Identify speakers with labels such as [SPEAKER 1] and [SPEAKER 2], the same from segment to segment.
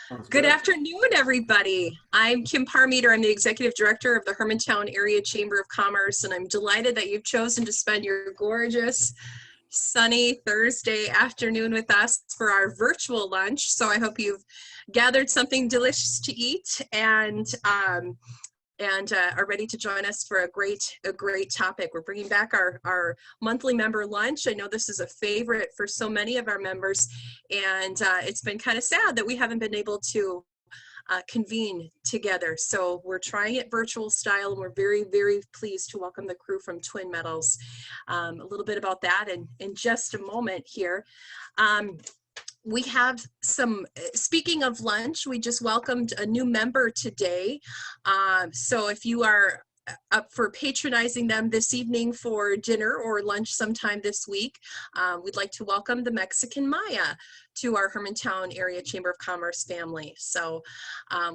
[SPEAKER 1] Sounds
[SPEAKER 2] Good
[SPEAKER 1] good.
[SPEAKER 2] afternoon, everybody. I'm Kim Parmeter. I'm the Executive Director of the Hermantown Area Chamber of Commerce, and I'm delighted that you've chosen to spend your gorgeous, sunny Thursday afternoon with us for our virtual lunch. So I hope you've gathered something delicious to eat and are ready to join us for a great topic. We're bringing back our monthly member lunch. I know this is a favorite for so many of our members, and it's been kind of sad that we haven't been able to convene together. So we're trying it virtual style, and we're very pleased to welcome the crew from Twin Metals. A little bit about that in just a moment here. We have some, speaking of lunch, we just welcomed a new member today. So if you are up for patronizing them this evening for dinner or lunch sometime this week, we'd like to welcome the Mexican Maya to our Hermantown Area Chamber of Commerce family. So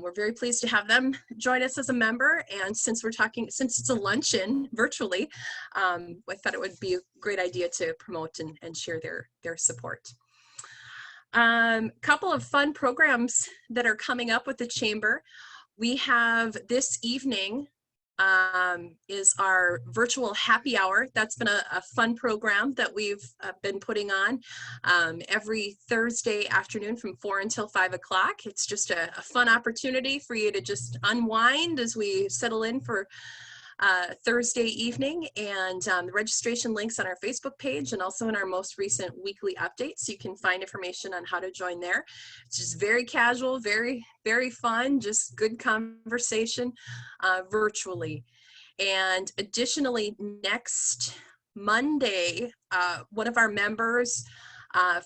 [SPEAKER 2] we're very pleased to have them join us as a member. And since it's a luncheon virtually, I thought it would be a great idea to promote and share their support. Couple of fun programs that are coming up with the Chamber. We have this evening is our virtual happy hour. That's been a fun program that we've been putting on every Thursday afternoon from 4 until 5 o'clock. It's just a fun opportunity for you to just unwind as we settle in for Thursday evening, and the registration links on our Facebook page and also in our most recent weekly updates. You can find information on how to join there. It's just very casual, very fun, just good conversation virtually. And additionally, next Monday, one of our members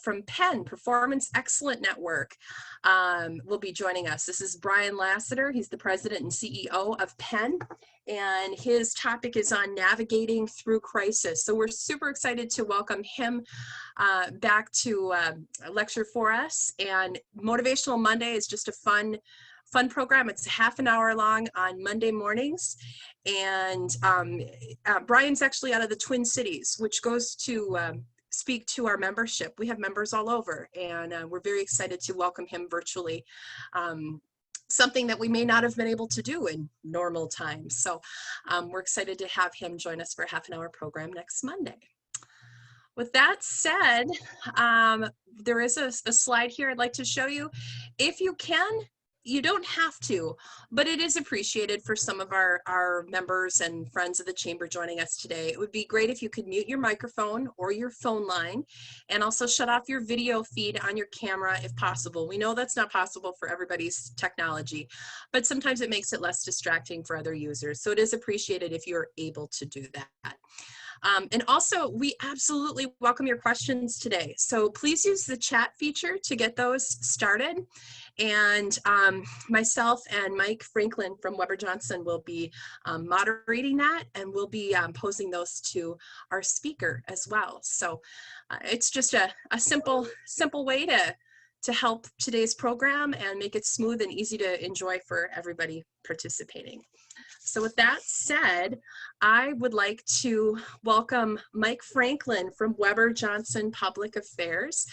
[SPEAKER 2] from Penn, Performance Excellence Network, will be joining us. This is Brian Lassiter. He's the president and CEO of Penn, and his topic is on navigating through crisis. So we're super excited to welcome him back to lecture for us. And Motivational Monday is just a fun program. It's half an hour long on Monday mornings. And Brian's actually out of the Twin Cities, which goes to speak to our membership. We have members all over, and we're very excited to welcome him virtually. Something that we may not have been able to do in normal times. So we're excited to have him join us for a half an hour program next Monday. With that said, there is a slide here I'd like to show you. If you can, you don't have to, but it is appreciated for some of our members and friends of the Chamber joining us today. It would be great if you could mute your microphone or your phone line, and also shut off your video feed on your camera if possible. We know that's not possible for everybody's technology, but sometimes it makes it less distracting for other users. So it is appreciated if you're able to do that. And also, we absolutely welcome your questions today. So please use the chat feature to get those started. And myself and Mike Franklin from Weber Johnson will be moderating that, and we'll be posing those to our speaker as well. So it's just a simple way to help today's program and make it smooth and easy to enjoy for everybody participating. So with that said, I would like to welcome Mike Franklin from Weber Johnson Public Affairs.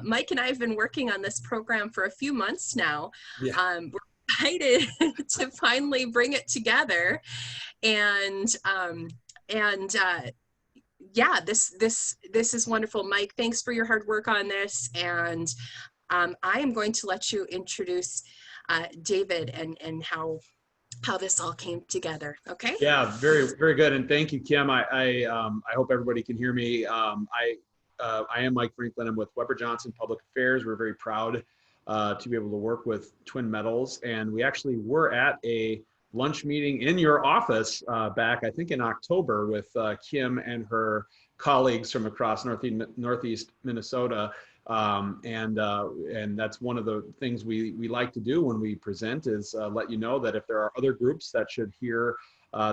[SPEAKER 2] Mike and I have been working on this program for a few months now.
[SPEAKER 1] Yeah.
[SPEAKER 2] We're excited to finally bring it together, and yeah, this is wonderful. Mike, thanks for your hard work on this, and I am going to let you introduce David and how this all came together. Okay.
[SPEAKER 1] Yeah, very good, and thank you, Kim. I hope everybody can hear me. I am Mike Franklin. I'm with Weber Johnson Public Affairs. We're very proud to be able to work with Twin Metals, and we actually were at a lunch meeting in your office back, I think, in October with Kim and her colleagues from across Northeast Minnesota. And that's one of the things we like to do when we present is let you know that if there are other groups that should hear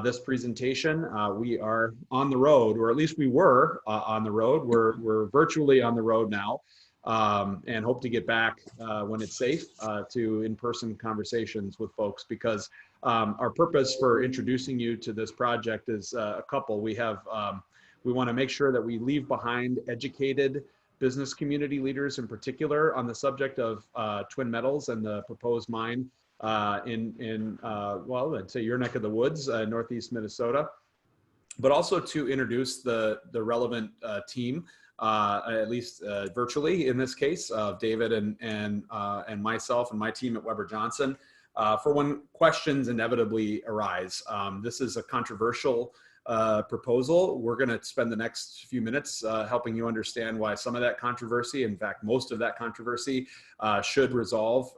[SPEAKER 1] this presentation, we are on the road, or at least we were on the road. We're virtually on the road now, and hope to get back when it's safe to in-person conversations with folks, because our purpose for introducing you to this project is a couple. We want to make sure that we leave behind educated business community leaders in particular on the subject of Twin Metals and the proposed mine well, I'd say your neck of the woods, Northeast Minnesota, but also to introduce the relevant team, at least virtually in this case, of David and myself and my team at Weber Johnson, for when questions inevitably arise. This is a controversial proposal. We're going to spend the next few minutes helping you understand why some of that controversy, in fact, most of that controversy, should resolve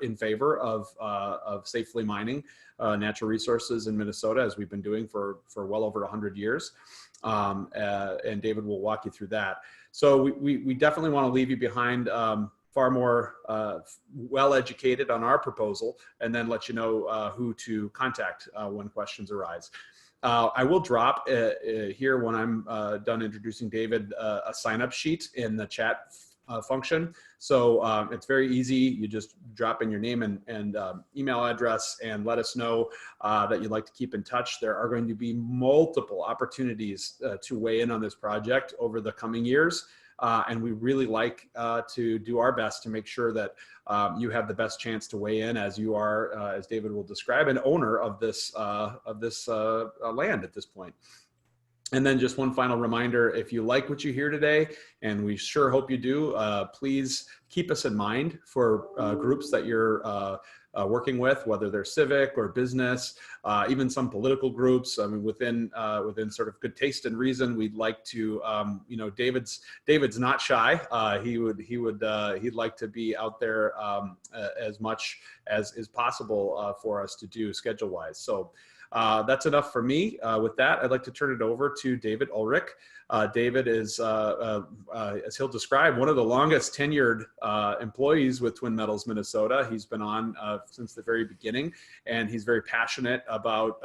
[SPEAKER 1] in favor of safely mining natural resources in Minnesota, as we've been doing for well over 100 years. And David will walk you through that. So we definitely want to leave you behind far more well-educated on our proposal, and then let you know who to contact when questions arise. I will drop here when I'm done introducing David a sign-up sheet in the chat function. So it's very easy. You just drop in your name and email address and let us know that you'd like to keep in touch. There are going to be multiple opportunities to weigh in on this project over the coming years. And we really like to do our best to make sure that you have the best chance to weigh in, as you are, as David will describe, an owner of this land at this point. And then just one final reminder, if you like what you hear today, and we sure hope you do, please keep us in mind for groups that you're working with, whether they're civic or business, even some political groups. I mean, within sort of good taste and reason, we'd like to, you know, David's not shy. He'd like to be out there as much as is possible for us to do schedule-wise. So that's enough for me. With that, I'd like to turn it over to David Ulrich. David is, as he'll describe, one of the longest tenured employees with Twin Metals Minnesota. He's been on since the very beginning, and he's very passionate about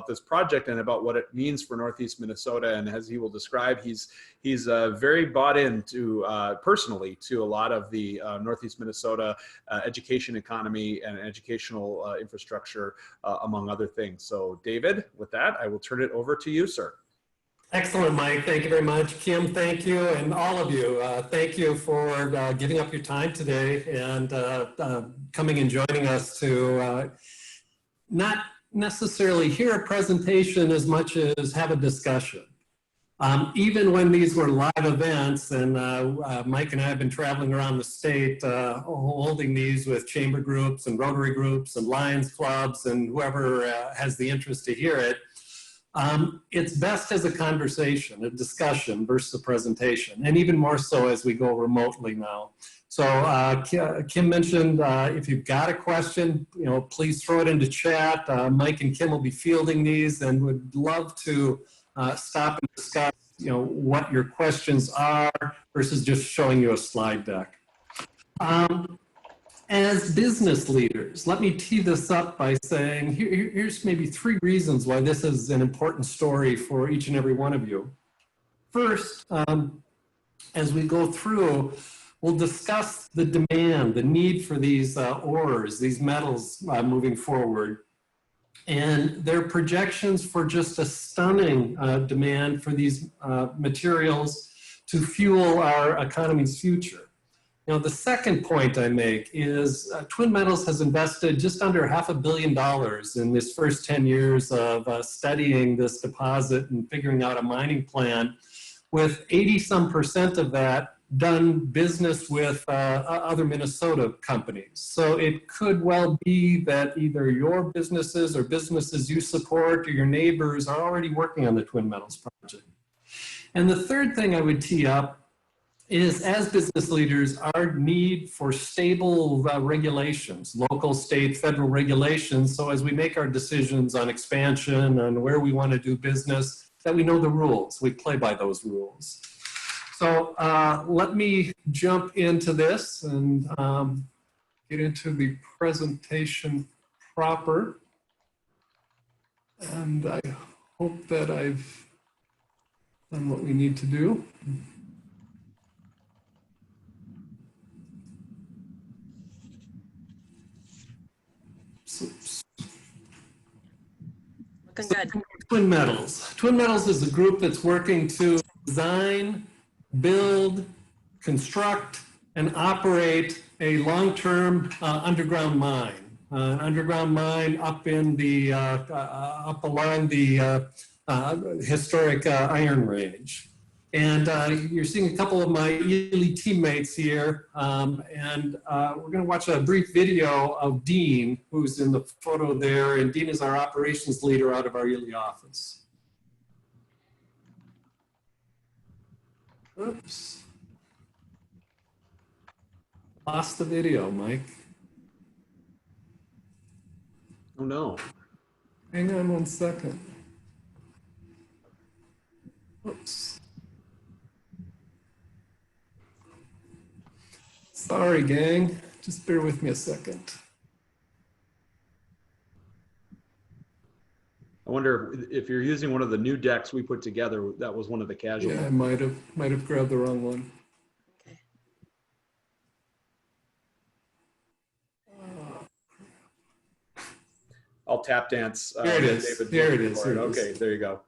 [SPEAKER 1] this project and about what it means for Northeast Minnesota. And as he will describe, he's very bought into personally to a lot of the Northeast Minnesota education economy and educational infrastructure, among other things. So David, with that, I will turn it over to you, sir.
[SPEAKER 3] Excellent, Mike. Thank you very much. Kim, thank you. And all of you, thank you for giving up your time today and coming and joining us to not necessarily hear a presentation as much as have a discussion. Even when these were live events, and Mike and I have been traveling around the state holding these with chamber groups and Rotary groups and Lions clubs and whoever has the interest to hear it, it's best as a conversation, a discussion versus a presentation, and even more so as we go remotely now. So Kim mentioned if you've got a question, you know, please throw it into chat. Mike and Kim will be fielding these and would love to stop and discuss, you know, what your questions are versus just showing you a slide deck. As business leaders, let me tee this up by saying here's maybe 3 reasons why this is an important story for each and every one of you. First, as we go through, we'll discuss the demand, the need for these ores, these metals moving forward, and their projections for just a stunning demand for these materials to fuel our economy's future. Now, the second point I make is Twin Metals has invested just under $500 million in this first 10 years of studying this deposit and figuring out a mining plan, with 80% of that done business with other Minnesota companies. So it could well be that either your businesses or businesses you support or your neighbors are already working on the Twin Metals project. And the third thing I would tee up is, as business leaders, our need for stable regulations, local, state, federal regulations, so as we make our decisions on expansion, on where we want to do business, that we know the rules, we play by those rules. So let me jump into this and get into the presentation proper. And I hope that I've done what we need to do.
[SPEAKER 2] Looking good.
[SPEAKER 3] Twin Metals. Twin Metals is a group that's working to design, build, construct, and operate a long-term underground mine. An underground mine up in the up along the historic Iron Range. And you're seeing a couple of my Ely teammates here, and we're going to watch a brief video of Dean, who's in the photo there, and Dean is our operations leader out of our Ely office. Oops. Lost the video, Mike.
[SPEAKER 1] Oh no.
[SPEAKER 3] Hang on 1 second. Oops. Sorry, gang. Just bear with me a second.
[SPEAKER 1] I wonder if you're using one of the new decks we put together, that was one of the casual.
[SPEAKER 3] Yeah, I might have grabbed the wrong one.
[SPEAKER 2] Okay.
[SPEAKER 1] I'll tap dance.
[SPEAKER 3] There it is.
[SPEAKER 1] David,
[SPEAKER 3] There it is.
[SPEAKER 1] for it. Okay, there you go.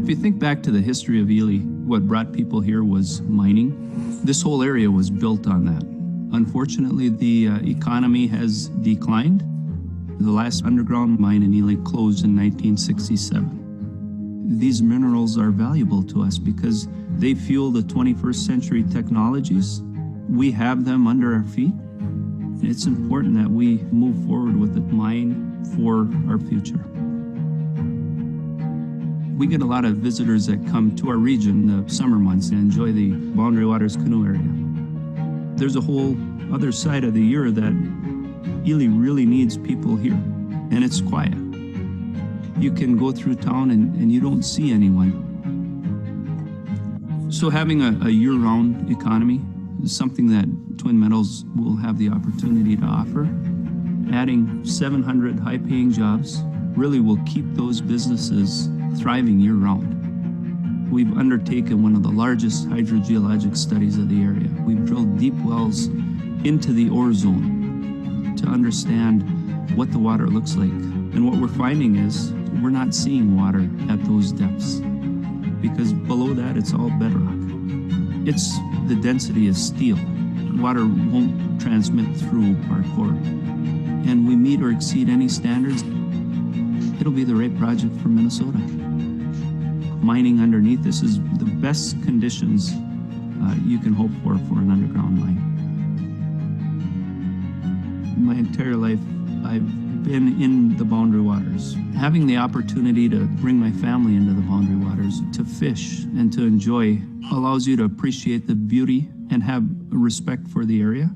[SPEAKER 4] If you think back to the history of Ely, what brought people here was mining. This whole area was built on that. Unfortunately, the economy has declined. The last underground mine in Ely closed in 1967. These minerals are valuable to us because they fuel the 21st century technologies. We have them under our feet. It's important that we move forward with the mine for our future. We get a lot of visitors that come to our region the summer months and enjoy the Boundary Waters canoe area. There's a whole other side of the year that Ely really needs people here, and it's quiet. You can go through town and you don't see anyone. So having a year-round economy is something that Twin Metals will have the opportunity to offer. Adding 700 high-paying jobs really will keep those businesses thriving year-round. We've undertaken one of the largest hydrogeologic studies of the area. We've drilled deep wells into the ore zone to understand what the water looks like. And what we're finding is we're not seeing water at those depths because below that it's all bedrock. The density is steel. Water won't transmit through our core. And we meet or exceed any standards, it'll be the right project for Minnesota. Mining underneath this is the best conditions you can hope for an underground mine. My entire life, I've been in the Boundary Waters. Having the opportunity to bring my family into the Boundary Waters, to fish and to enjoy, allows you to appreciate the beauty and have a respect for the area.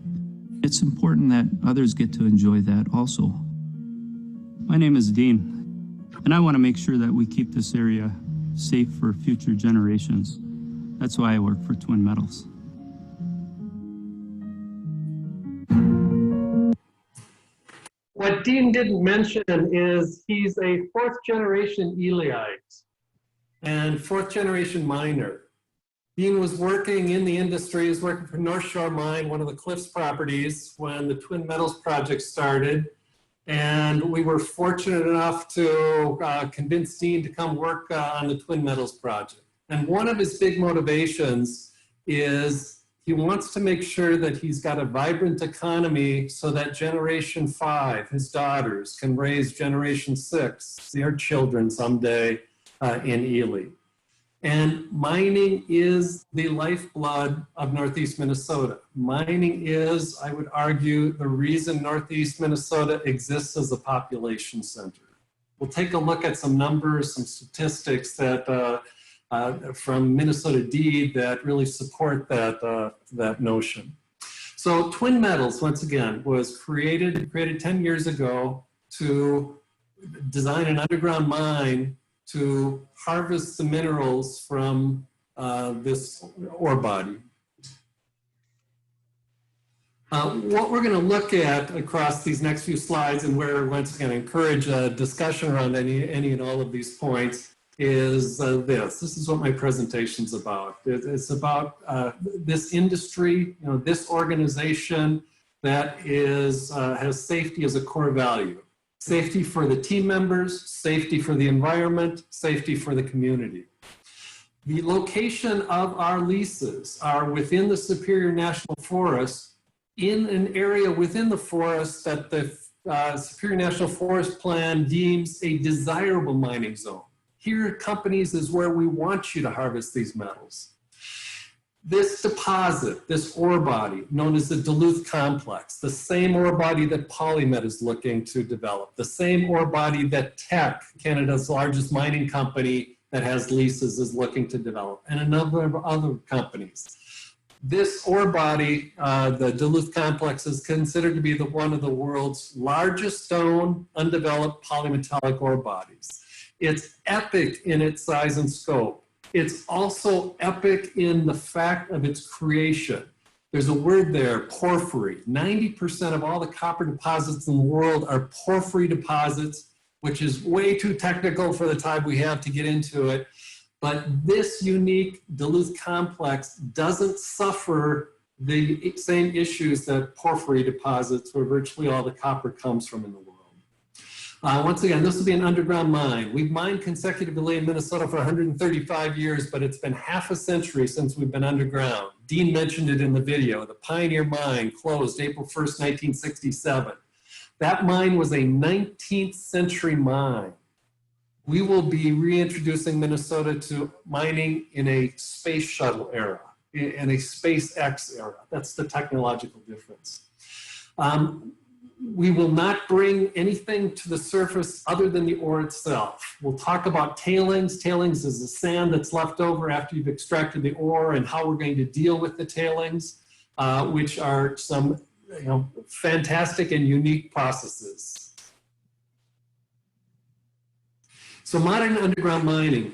[SPEAKER 4] It's important that others get to enjoy that also. My name is Dean, and I want to make sure that we keep this area safe for future generations. That's why I work for Twin Metals.
[SPEAKER 3] What Dean didn't mention is he's a fourth-generation Elyite and fourth-generation miner. Dean was working in the industry, he was working for North Shore Mine, one of the Cliffs properties, when the Twin Metals project started. And we were fortunate enough to convince Dean to come work on the Twin Metals project. And one of his big motivations is he wants to make sure that he's got a vibrant economy so that Generation 5, his daughters, can raise Generation 6, their children someday in Ely. And mining is the lifeblood of Northeast Minnesota. Mining is, I would argue, the reason Northeast Minnesota exists as a population center. We'll take a look at some numbers, some statistics that from Minnesota Deed that really support that notion. So Twin Metals, once again, was created 10 years ago to design an underground mine to harvest the minerals from this ore body. What we're going to look at across these next few slides, and where once again I encourage a discussion around any and all of these points, is this. This is what my presentation's about. It's about this industry, this organization that has safety as a core value. Safety for the team members, safety for the environment, safety for the community. The location of our leases are within the Superior National Forest in an area within the forest that the Superior National Forest Plan deems a desirable mining zone. Here at Companies is where we want you to harvest these metals. This deposit, this ore body, known as the Duluth Complex, the same ore body that PolyMet is looking to develop, the same ore body that Teck, Canada's largest mining company that has leases, is looking to develop, and a number of other companies. This ore body, the Duluth Complex, is considered to be one of the world's largest known undeveloped polymetallic ore bodies. It's epic in its size and scope. It's also epic in the fact of its creation. There's a word there, porphyry. 90% of all the copper deposits in the world are porphyry deposits, which is way too technical for the time we have to get into it. But this unique Duluth complex doesn't suffer the same issues that porphyry deposits, where virtually all the copper comes from in the world. Once again, this will be an underground mine. We've mined consecutively in Minnesota for 135 years, but it's been half a century since we've been underground. Dean mentioned it in the video. The Pioneer Mine closed April 1st, 1967. That mine was a 19th century mine. We will be reintroducing Minnesota to mining in a space shuttle era, in a SpaceX era. That's the technological difference. We will not bring anything to the surface other than the ore itself. We'll talk about tailings. Tailings is the sand that's left over after you've extracted the ore, and how we're going to deal with the tailings, which are some fantastic and unique processes. So modern underground mining,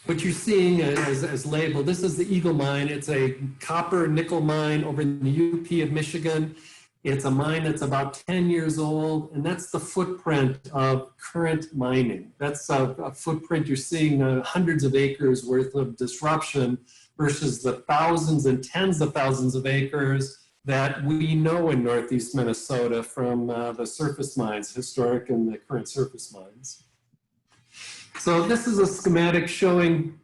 [SPEAKER 3] what you're seeing as labeled, this is the Eagle Mine. It's a copper nickel mine over in the UP of Michigan. It's a mine that's about 10 years old, and that's the footprint of current mining. That's a footprint you're seeing, hundreds of acres worth of disruption versus the thousands and tens of thousands of acres that we know in Northeast Minnesota from the surface mines, historic and the current surface mines. So this is a schematic showing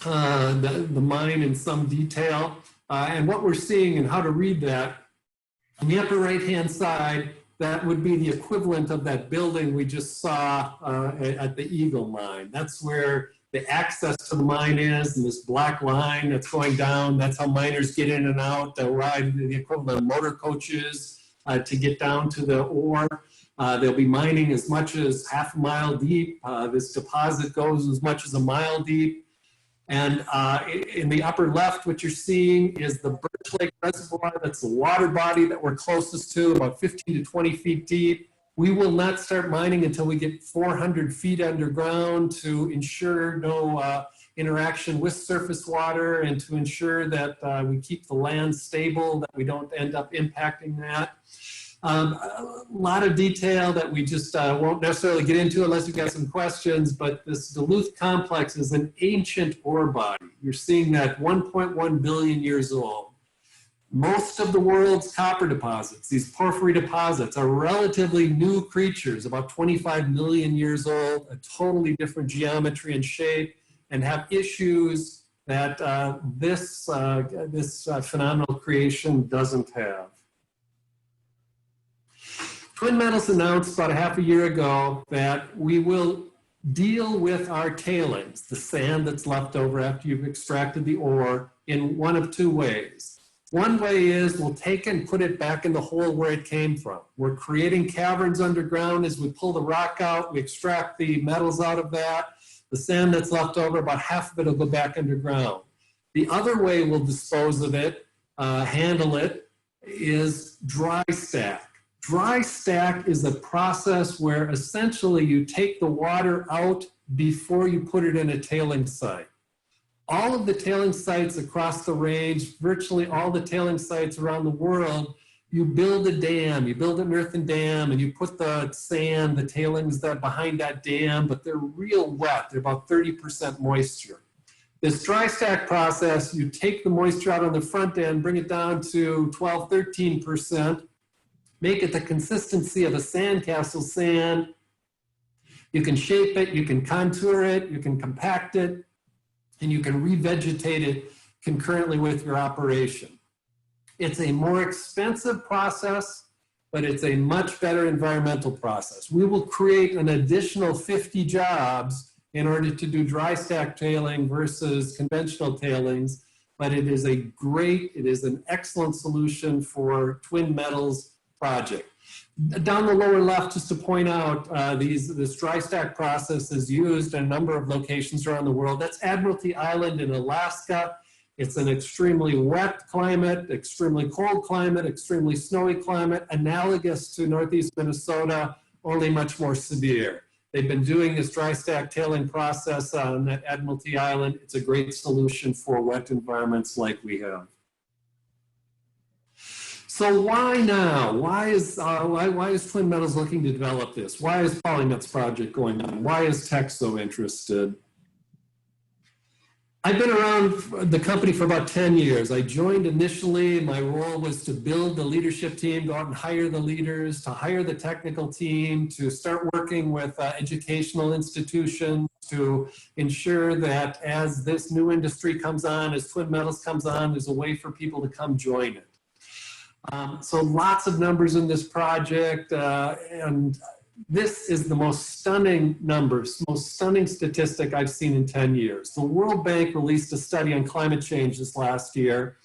[SPEAKER 3] the mine in some detail, and what we're seeing and how to read that. On the upper right-hand side, that would be the equivalent of that building we just saw at the Eagle Mine. That's where the access to the mine is, and this black line that's going down, that's how miners get in and out. They'll ride the equivalent of motor coaches to get down to the ore. They'll be mining as much as half a mile deep. This deposit goes as much as a mile deep. And in the upper left, what you're seeing is the Birch Lake Reservoir. That's the water body that we're closest to, about 15 to 20 feet deep. We will not start mining until we get 400 feet underground to ensure no interaction with surface water, and to ensure that we keep the land stable, that we don't end up impacting that. A lot of detail that we just won't necessarily get into unless you've got some questions, but this Duluth complex is an ancient ore body. You're seeing that 1.1 billion years old. Most of the world's copper deposits, these porphyry deposits, are relatively new creatures, about 25 million years old, a totally different geometry and shape, and have issues that this phenomenal creation doesn't have. Twin Metals announced about a half a year ago that we will deal with our tailings, the sand that's left over after you've extracted the ore, in one of two ways. One way is we'll take and put it back in the hole where it came from. We're creating caverns underground. As we pull the rock out, we extract the metals out of that. The sand that's left over, about half of it will go back underground. The other way we'll dispose of it, handle it, is dry stack. Dry stack is a process where essentially you take the water out before you put it in a tailing site. All of the tailing sites across the range, virtually all the tailing sites around the world, you build a dam, you build an earthen dam, and you put the sand, the tailings that behind that dam, but they're real wet. They're about 30% moisture. This dry stack process, you take the moisture out on the front end, bring it down to 12, 13%, make it the consistency of a sandcastle sand. You can shape it, you can contour it, you can compact it, and you can revegetate it concurrently with your operation. It's a more expensive process, but it's a much better environmental process. We will create an additional 50 jobs in order to do dry stack tailing versus conventional tailings, but it is an excellent solution for Twin Metals project. Down the lower left, just to point out, this dry stack process is used in a number of locations around the world. That's Admiralty Island in Alaska. It's an extremely wet climate, extremely cold climate, extremely snowy climate, analogous to Northeast Minnesota, only much more severe. They've been doing this dry stack tailing process on that Admiralty Island. It's a great solution for wet environments like we have. So why now? Why is Twin Metals looking to develop this? Why is PolyMet's project going on? Why is Tech so interested? I've been around the company for about 10 years. I joined initially, my role was to build the leadership team, go out and hire the leaders, to hire the technical team, to start working with educational institutions, to ensure that as this new industry comes on, as Twin Metals comes on, there's a way for people to come join it. So lots of numbers in this project, and this is the most stunning numbers, most stunning statistic I've seen in 10 years. The World Bank released a study on climate change this last year,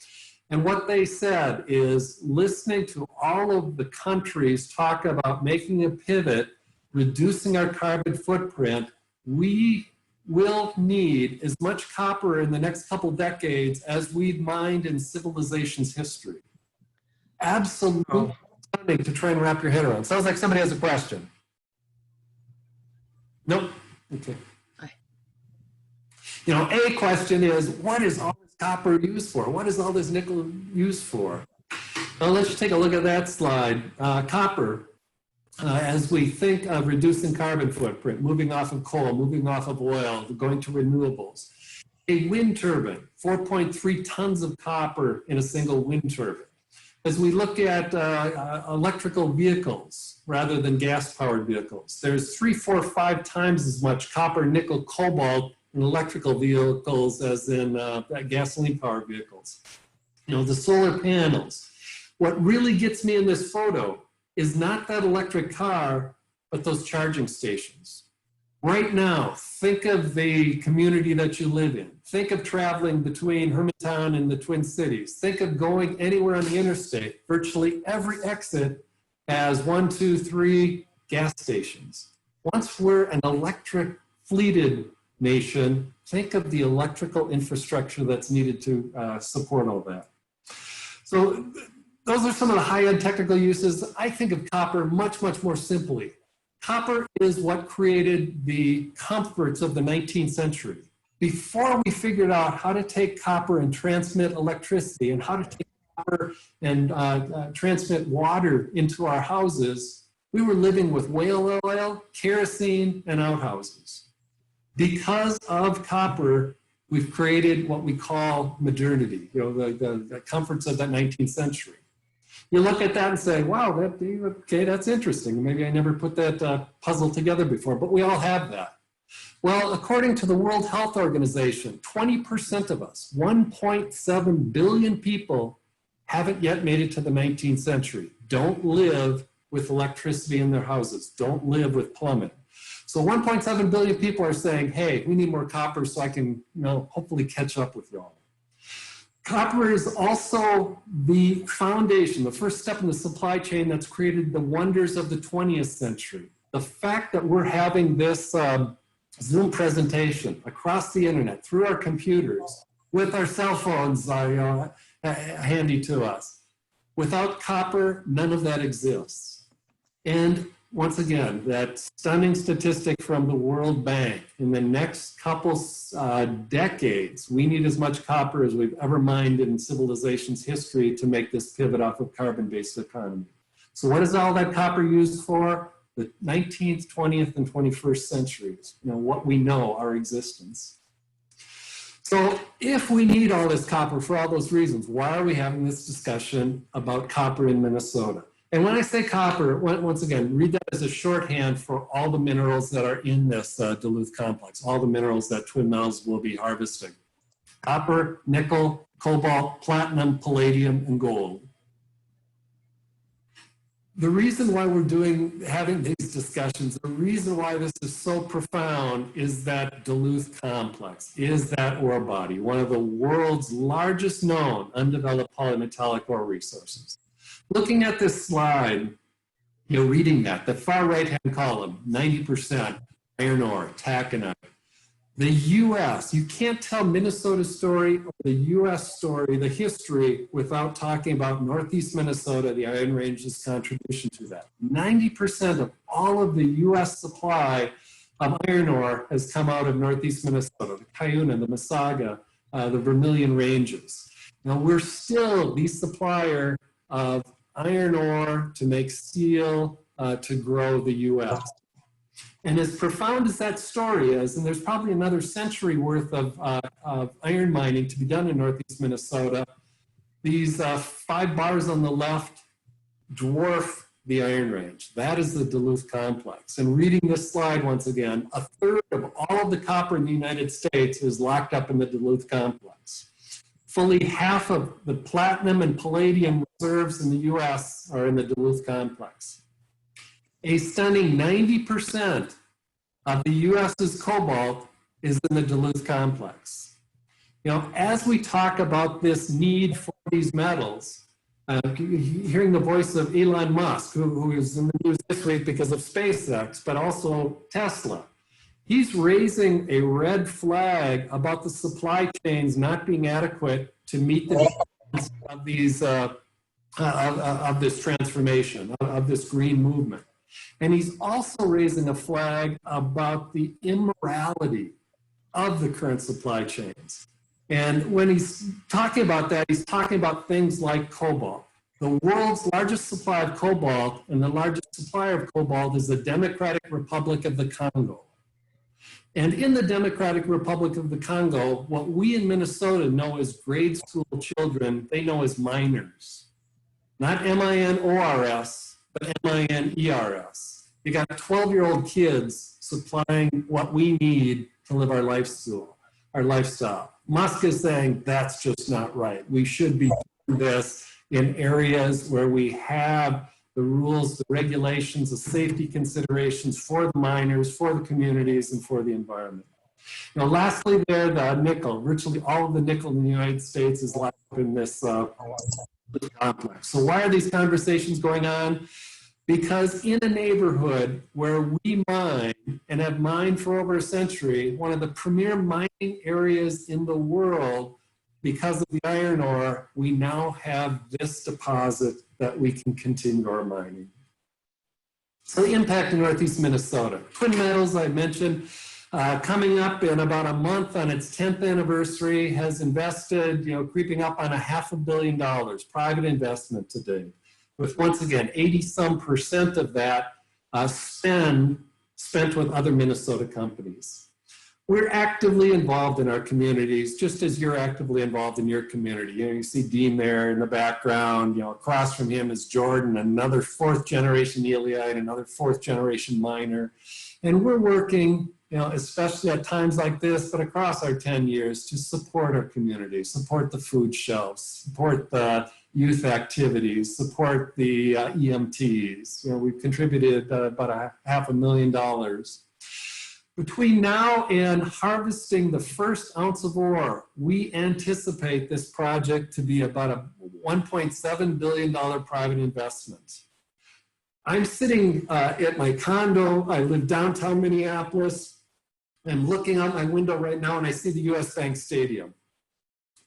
[SPEAKER 3] and what they said is, listening to all of the countries talk about making a pivot, reducing our carbon footprint, we will need as much copper in the next couple decades as we've mined in civilization's history. Absolutely stunning to try and wrap your head around. Sounds like somebody has a question. Nope. Okay. You know, a question is, what is all this copper used for? What is all this nickel used for? Well, let's just take a look at that slide. Copper, as we think of reducing carbon footprint, moving off of coal, moving off of oil, going to renewables. A wind turbine, 4.3 tons of copper in a single wind turbine. As we look at electrical vehicles rather than gas-powered vehicles, there's 3, 4, 5 times as much copper, nickel, cobalt in electrical vehicles as in gasoline-powered vehicles. You know, the solar panels. What really gets me in this photo is not that electric car, but those charging stations. Right now, think of the community that you live in. Think of traveling between Hermantown and the Twin Cities. Think of going anywhere on the interstate. Virtually every exit has 1, 2, 3 gas stations. Once we're an electric fleeted nation, think of the electrical infrastructure that's needed to support all that. So those are some of the high-end technical uses. I think of copper much, much more simply. Copper is what created the comforts of the 19th century. Before we figured out how to take copper and transmit electricity and how to take copper and transmit water into our houses, we were living with whale oil, kerosene, and outhouses. Because of copper, we've created what we call modernity, you know, the comforts of that 19th century. You look at that and say, wow, okay, that's interesting. Maybe I never put that puzzle together before, but we all have that. Well, according to the World Health Organization, 20% of us, 1.7 billion people, haven't yet made it to the 19th century, don't live with electricity in their houses, don't live with plumbing. So 1.7 billion people are saying, hey, we need more copper so I can, you know, hopefully catch up with y'all. Copper is also the foundation, the first step in the supply chain that's created the wonders of the 20th century. The fact that we're having this Zoom presentation across the internet, through our computers, with our cell phones handy to us. Without copper, none of that exists. And once again, that stunning statistic from the World Bank, in the next couple decades, we need as much copper as we've ever mined in civilization's history to make this pivot off of carbon-based economy. So what is all that copper used for? The 19th, 20th, and 21st centuries, you know, what we know, our existence. So if we need all this copper for all those reasons, why are we having this discussion about copper in Minnesota? And when I say copper, once again, read that as a shorthand for all the minerals that are in this Duluth complex, all the minerals that Twin Metals will be harvesting. Copper, nickel, cobalt, platinum, palladium, and gold. The reason why we're having these discussions, the reason why this is so profound is that Duluth complex, is that ore body, one of the world's largest known undeveloped polymetallic ore resources. Looking at this slide, reading that, the far right-hand column, 90% iron ore, taconite. The US, you can't tell Minnesota's story or the US story, the history, without talking about Northeast Minnesota, the Iron Range's contribution to that. 90% of all of the US supply of iron ore has come out of Northeast Minnesota, the Cuyuna, the Masaga, the Vermilion Ranges. Now we're still the supplier of iron ore to make steel, to grow the US. And as profound as that story is, and there's probably another century worth of iron mining to be done in Northeast Minnesota, these 5 bars on the left dwarf the Iron Range. That is the Duluth complex. And reading this slide once again, 1/3 of all of the copper in the United States is locked up in the Duluth complex. Fully half of the platinum and palladium reserves in the US are in the Duluth complex. A stunning 90% of the US's cobalt is in the Duluth complex. As we talk about this need for these metals, hearing the voice of Elon Musk, who is in the news this week because of SpaceX, but also Tesla, he's raising a red flag about the supply chains not being adequate to meet the needs of these of this transformation, of this green movement. And he's also raising a flag about the immorality of the current supply chains. And when he's talking about that, he's talking about things like cobalt. The world's largest supply of cobalt and the largest supplier of cobalt is the Democratic Republic of the Congo. And in the Democratic Republic of the Congo, what we in Minnesota know as grade school children, they know as miners. Not M-I-N-O-R-S, but M-I-N-E-R-S. You got 12-year-old kids supplying what we need to live our lifestyle. Musk is saying that's just not right. We should be doing this in areas where we have the rules, the regulations, the safety considerations for the miners, for the communities, and for the environment. Lastly there, the nickel. Virtually all of the nickel in the United States is locked up in this complex. So why are these conversations going on? Because in a neighborhood where we mine and have mined for over a century, one of the premier mining areas in the world, because of the iron ore, we now have this deposit that we can continue our mining. So the impact in Northeast Minnesota. Twin Metals, I mentioned, coming up in about a month on its 10th anniversary, has invested, creeping up on $500 million, private investment to date, with once again, 80-some% of that spent with other Minnesota companies. We're actively involved in our communities, just as you're actively involved in your community. You see Dean there in the background, across from him is Jordan, another 4th-generation Neolite, another 4th-generation miner. And we're working, especially at times like this, but across our 10 years, to support our community, support the food shelves, support the youth activities, support the EMTs. We've contributed about $500,000. Between now and harvesting the first ounce of ore, we anticipate this project to be about a $1.7 billion private investment. I'm sitting at my condo. I live downtown Minneapolis. I'm looking out my window right now and I see the US Bank Stadium.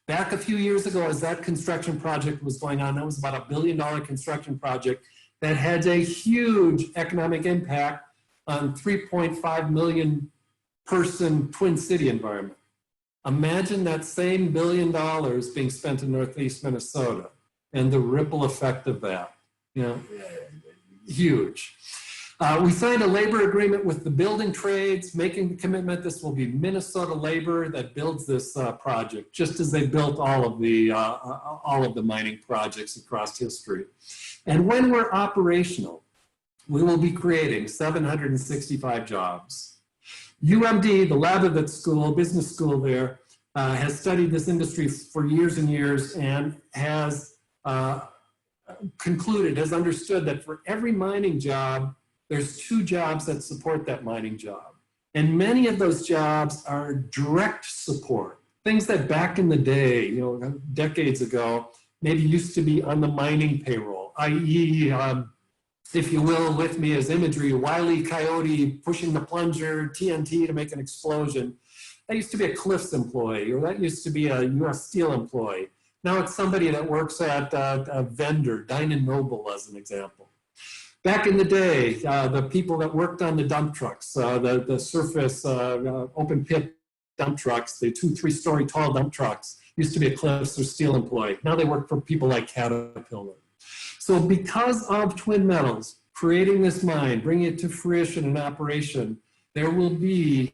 [SPEAKER 3] Back a few years ago, as that construction project was going on, that was about $1 billion construction project that had a huge economic impact on 3.5 million person Twin City environment. Imagine that same $1 billion being spent in Northeast Minnesota and the ripple effect of that, huge. We signed a labor agreement with the building trades, making the commitment this will be Minnesota labor that builds this project, just as they built all of the mining projects across history. And when we're operational, we will be creating 765 jobs. UMD, the Labovitz School, business school there, has studied this industry for years and years and has concluded, has understood that for every mining job, there's 2 jobs that support that mining job. And many of those jobs are direct support, things that back in the day, decades ago, maybe used to be on the mining payroll, i.e., if you will, with me as imagery, Wile E. Coyote pushing the plunger, TNT to make an explosion. That used to be a Cliffs employee, or that used to be a US Steel employee. Now it's somebody that works at a vendor, Dynon Noble as an example. Back in the day, the people that worked on the dump trucks, the surface open pit dump trucks, the 2-3-story tall dump trucks, used to be a Cliffs or Steel employee. Now they work for people like Caterpillar. So because of Twin Metals creating this mine, bringing it to fruition and operation, there will be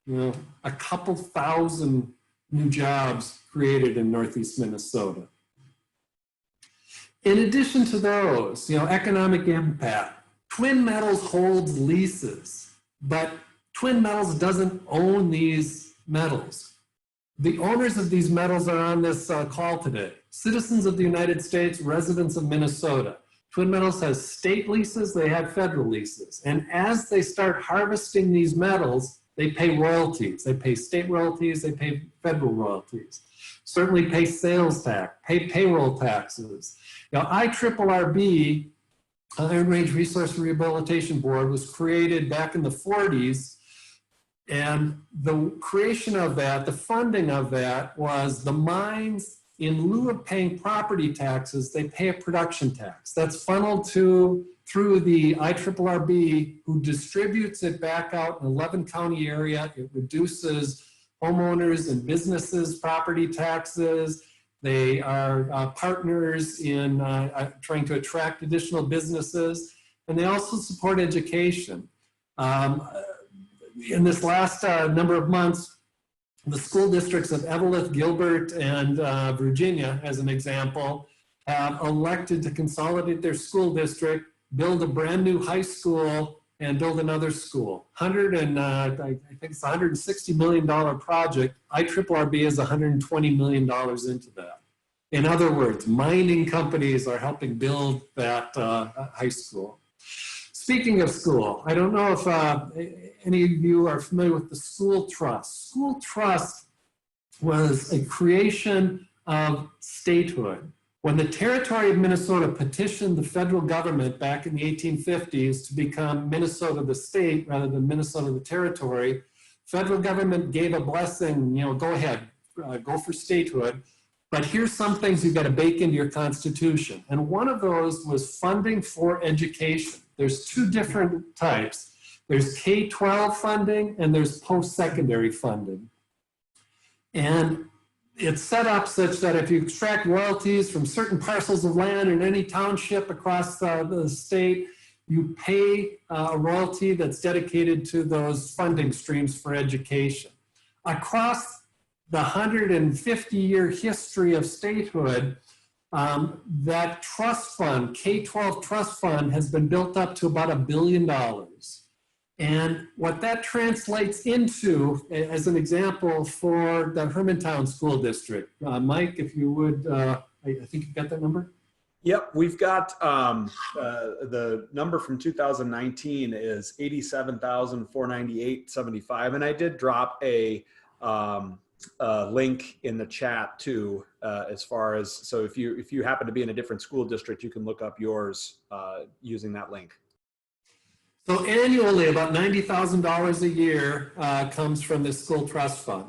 [SPEAKER 3] a couple thousand new jobs created in Northeast Minnesota. In addition to those, economic impact, Twin Metals holds leases, but Twin Metals doesn't own these metals. The owners of these metals are on this call today. Citizens of the United States, residents of Minnesota. Twin Metals has state leases, they have federal leases. And as they start harvesting these metals, they pay royalties. They pay state royalties, they pay federal royalties. Certainly pay sales tax, pay payroll taxes. IRRB, Iron Range Resource Rehabilitation Board, was created back in the 40s. And the creation of that, the funding of that, was the mines, in lieu of paying property taxes, they pay a production tax. That's funneled through the IRRB, who distributes it back out in 11 county area. It reduces homeowners and businesses' property taxes. They are partners in trying to attract additional businesses, and they also support education. In this last number of months, the school districts of Eveleth, Gilbert, and Virginia, as an example, have elected to consolidate their school district, build a brand new high school, and build another school. I think it's a $160 million project. IRRB is $120 million into that. In other words, mining companies are helping build that high school. Speaking of school, I don't know if any of you are familiar with the school trust. School trust was a creation of statehood. When the territory of Minnesota petitioned the federal government back in the 1850s to become Minnesota the state rather than Minnesota the territory, federal government gave a blessing, go ahead, go for statehood, but here's some things you've got to bake into your constitution. And one of those was funding for education. There's 2 different types. There's K-12 funding and there's post-secondary funding. And it's set up such that if you extract royalties from certain parcels of land in any township across the state, you pay a royalty that's dedicated to those funding streams for education. Across the 150-year history of statehood, that trust fund, K-12 trust fund, has been built up to about $1 billion. And what that translates into, as an example, for the Hermantown School District. Mike, if you would, I think you got that number?
[SPEAKER 1] Yep, we've got the number from 2019 is $87,498.75, and I did drop a link in the chat too, as far as, so if you happen to be in a different school district, you can look up yours using that link.
[SPEAKER 3] So annually, about $90,000 a year comes from this school trust fund.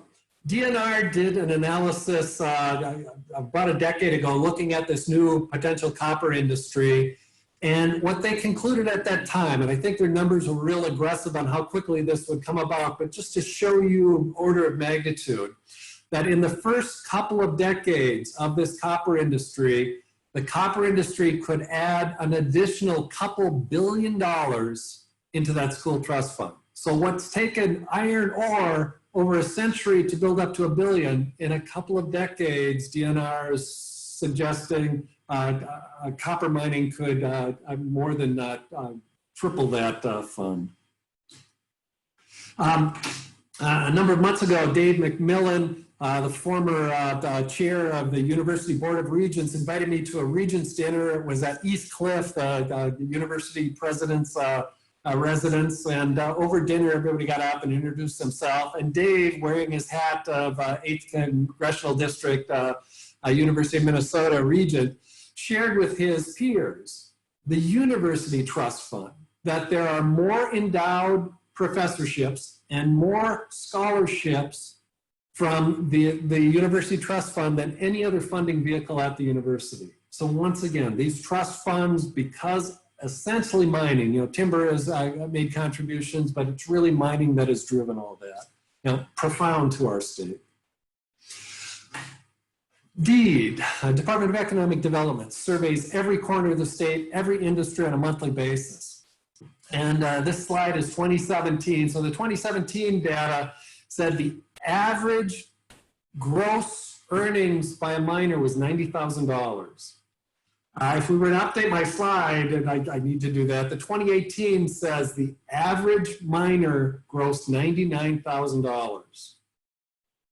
[SPEAKER 3] DNR did an analysis about a decade ago looking at this new potential copper industry. And what they concluded at that time, and I think their numbers were real aggressive on how quickly this would come about, but just to show you order of magnitude, that in the first couple of decades of this copper industry, the copper industry could add an additional couple $2 billion into that school trust fund. So what's taken iron ore over a century to build up to $1 billion, in a couple of decades, DNR is suggesting copper mining could more than triple that fund. A number of months ago, Dave McMillan, the former chair of the University Board of Regents, invited me to a Regents dinner. It was at East Cliff, the university president's residence. And over dinner, everybody got up and introduced himself. And Dave, wearing his hat of 8th Congressional District, University of Minnesota Regent, shared with his peers, the University Trust Fund, that there are more endowed professorships and more scholarships from the University Trust Fund than any other funding vehicle at the university. So once again, these trust funds, because essentially mining, you know, timber has made contributions, but it's really mining that has driven all that. You know, profound to our state. DEED, Department of Economic Development, surveys every corner of the state, every industry on a monthly basis. And this slide is 2017. So the 2017 data said the average gross earnings by a miner was $90,000. If we were to update my slide, and I need to do that, the 2018 says the average miner grossed $99,000.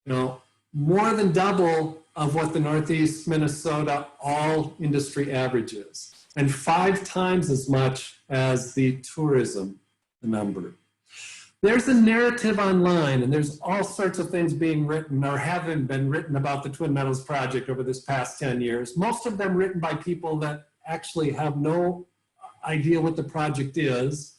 [SPEAKER 3] You know, more than double of what the Northeast Minnesota all industry average is, and 5 times as much as the tourism number. There's a narrative online, and there's all sorts of things being written or having been written about the Twin Metals project over this past 10 years, most of them written by people that actually have no idea what the project is,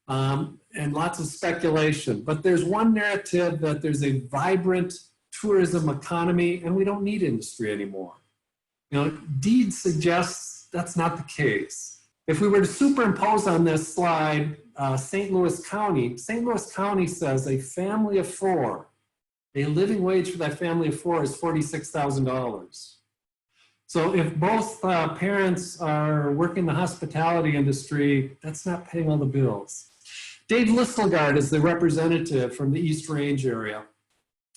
[SPEAKER 3] and lots of speculation. But there's one narrative that there's a vibrant tourism economy and we don't need industry anymore. You know, DEED suggests that's not the case. If we were to superimpose on this slide St. Louis County says a family of 4, a living wage for that family of 4 is $46,000. So if both parents are working in the hospitality industry, that's not paying all the bills. Dave Listelgard is the representative from the East Range area.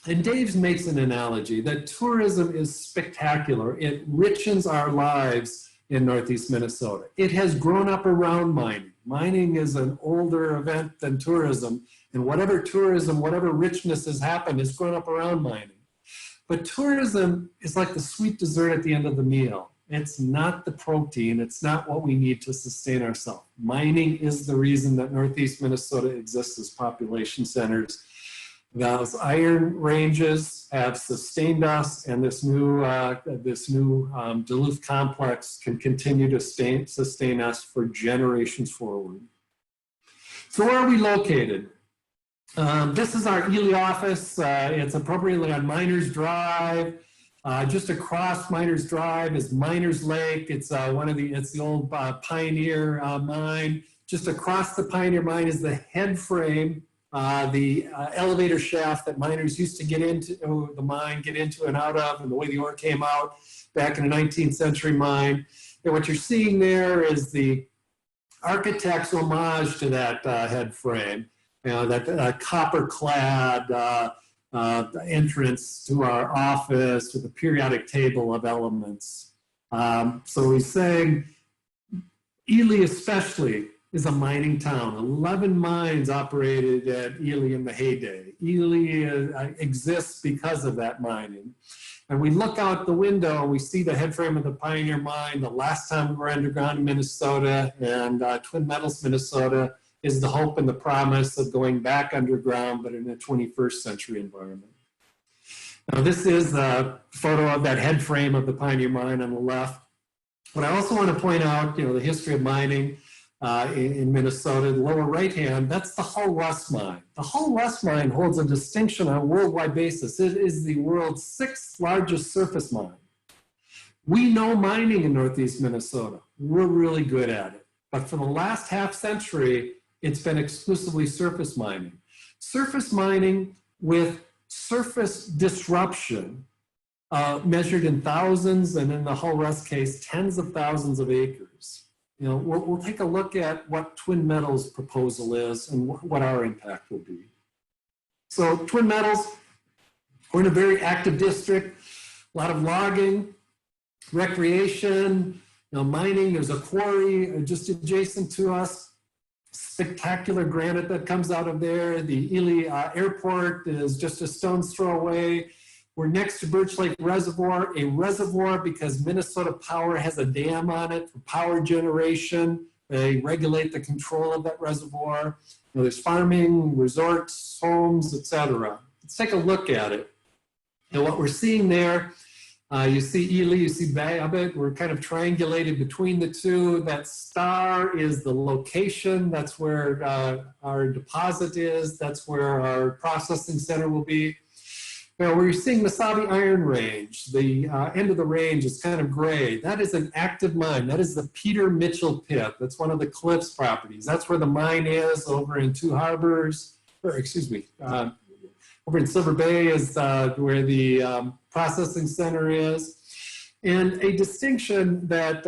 [SPEAKER 3] And Dave makes an analogy that tourism is spectacular. It richens our lives in Northeast Minnesota. It has grown up around mining. Mining is an older event than tourism, and whatever tourism, whatever richness has happened has grown up around mining. But tourism is like the sweet dessert at the end of the meal. It's not the protein, it's not what we need to sustain ourselves. Mining is the reason that Northeast Minnesota exists as population centers. Those iron ranges have sustained us, and this new Duluth complex can continue to sustain us for generations forward. So where are we located? This is our Ely office. It's appropriately on Miners Drive. Just across Miners Drive is Miners Lake. It's the old Pioneer mine. Just across the Pioneer mine is the head frame. The elevator shaft that miners used to get into the mine, get into and out of, and the way the ore came out back in the 19th century mine. And what you're seeing there is the architect's homage to that head frame, you know, that copper-clad entrance to our office with a periodic table of elements. So he's saying Ely especially is a mining town. 11 mines operated at Ely in the heyday. Ely exists because of that mining. And we look out the window and we see the headframe of the Pioneer mine. The last time we were underground in Minnesota, and Twin Metals, Minnesota is the hope and the promise of going back underground, but in a 21st century environment. Now this is a photo of that headframe of the Pioneer mine on the left. But I also want to point out, you know, the history of mining in Minnesota. The lower right hand, that's the Hull West mine. The Hull West mine holds a distinction on a worldwide basis. It is the world's 6th largest surface mine. We know mining in Northeast Minnesota. We're really good at it. But for the last half century, it's been exclusively surface mining. Surface mining with surface disruption measured in thousands, and in the Hull Rust case, tens of thousands of acres. You know, we'll take a look at what Twin Metals' proposal is and what our impact will be. So Twin Metals, we're in a very active district, a lot of logging, recreation, you know, mining. There's a quarry just adjacent to us. Spectacular granite that comes out of there. The Ely Airport is just a stone's throw away. We're next to Birch Lake Reservoir, a reservoir because Minnesota Power has a dam on it for power generation. They regulate the control of that reservoir. You know, there's farming, resorts, homes, etc. Let's take a look at it. And what we're seeing there, you see Ely, you see Babbitt. We're kind of triangulated between the two. That star is the location. That's where our deposit is. That's where our processing center will be. Now, we're seeing Mesabi Iron Range. The end of the range is kind of gray. That is an active mine. That is the Peter Mitchell pit. That's one of the Cliffs properties. That's where the mine is over in Two Harbors, or excuse me, over in Silver Bay is where the processing center is. And a distinction that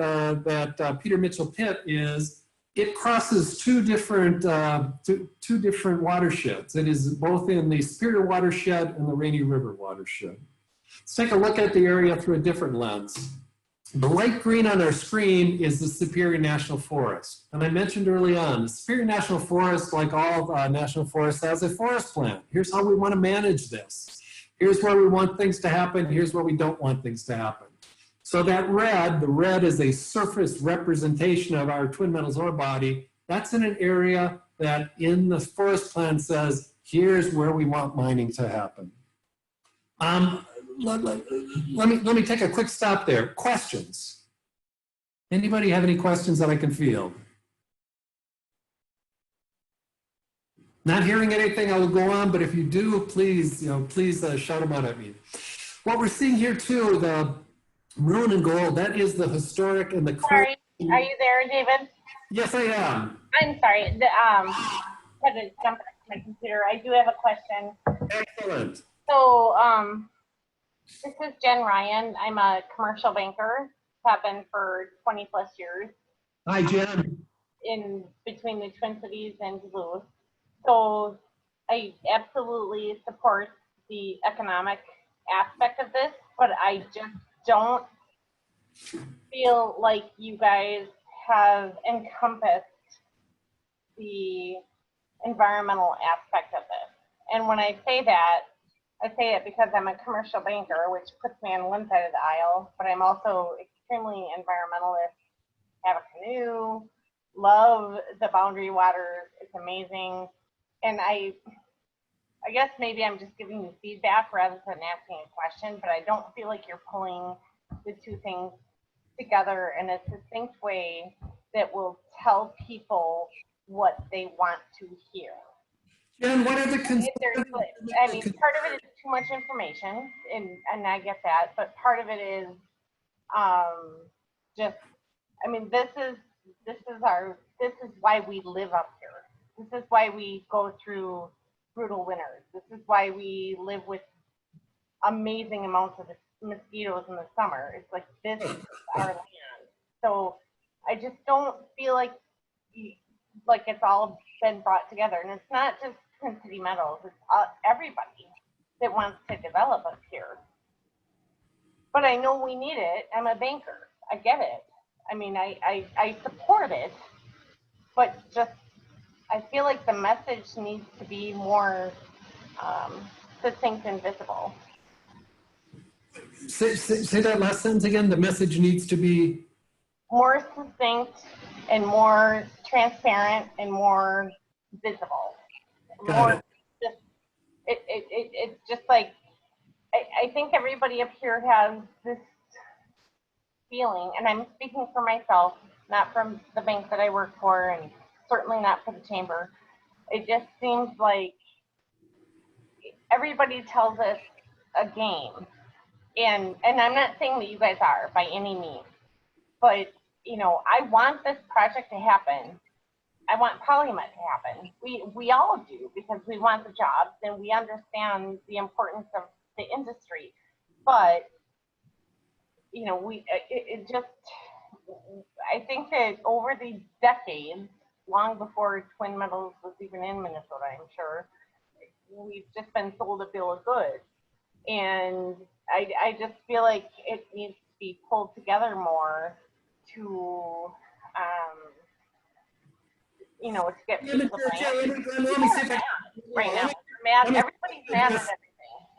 [SPEAKER 3] Peter Mitchell pit is, it crosses two different watersheds. It is both in the Superior watershed and the Rainy River watershed. Let's take a look at the area through a different lens. The light green on our screen is the Superior National Forest. And I mentioned early on, the Superior National Forest, like all national forests, has a forest plan. Here's how we want to manage this. Here's where we want things to happen. Here's where we don't want things to happen. So that red, the red is a surface representation of our Twin Metals ore body. That's in an area that in the forest plan says, here's where we want mining to happen. Let me take a quick stop there. Questions? Anybody have any questions that I can field? Not hearing anything, I will go on, but if you do, please, please shout them out at me. What we're seeing here too, the maroon and gold, that is the historic and the current.
[SPEAKER 5] Sorry, are you there, David?
[SPEAKER 3] Yes, I am.
[SPEAKER 5] I'm sorry. Had to jump back to my computer. I do have a question.
[SPEAKER 3] Excellent.
[SPEAKER 5] So, this is Jen Ryan. I'm a commercial banker. Have been for 20 plus years.
[SPEAKER 3] Hi, Jen.
[SPEAKER 5] In between the Twin Cities and Duluth. So, I absolutely support the economic aspect of this, but I just don't feel like you guys have encompassed the environmental aspect of this. And when I say that, I say it because I'm a commercial banker, which puts me on one side of the aisle, but I'm also extremely environmentalist, have a canoe, love the Boundary Waters, it's amazing. And I guess maybe I'm just giving you feedback rather than asking a question, but I don't feel like you're pulling the two things together in a succinct way that will tell people what they want to hear.
[SPEAKER 3] Jen, what are the concerns?
[SPEAKER 5] I mean, part of it is too much information, and I get that, but part of it is just, I mean, this is why we live up here. This is why we go through brutal winters. This is why we live with amazing amounts of mosquitoes in the summer. It's like, this is our land. So I just don't feel like it's all been brought together. And it's not just Twin City Metals, it's everybody that wants to develop up here. But I know we need it. I'm a banker. I get it. I mean, I support it, but just, I feel like the message needs to be more succinct and visible.
[SPEAKER 3] Say that last sentence again. The message needs to be
[SPEAKER 5] more succinct and more transparent and more visible. More just it's just like I think everybody up here has this feeling, and I'm speaking for myself, not from the bank that I work for, and certainly not for the chamber. It just seems like everybody tells us a game. And I'm not saying that you guys are by any means, but I want this project to happen. I want Polymet to happen. We all do, because we want the jobs and we understand the importance of the industry. But you know, it just, I think that over the decades, long before Twin Metals was even in Minnesota, I'm sure, we've just been sold a bill of goods. And I just feel like it needs to be pulled together more to, you know, to get
[SPEAKER 3] Let me
[SPEAKER 5] people
[SPEAKER 3] see if I
[SPEAKER 5] right now.
[SPEAKER 3] let me-
[SPEAKER 5] Mad,
[SPEAKER 3] let me-
[SPEAKER 5] everybody's mad at everything.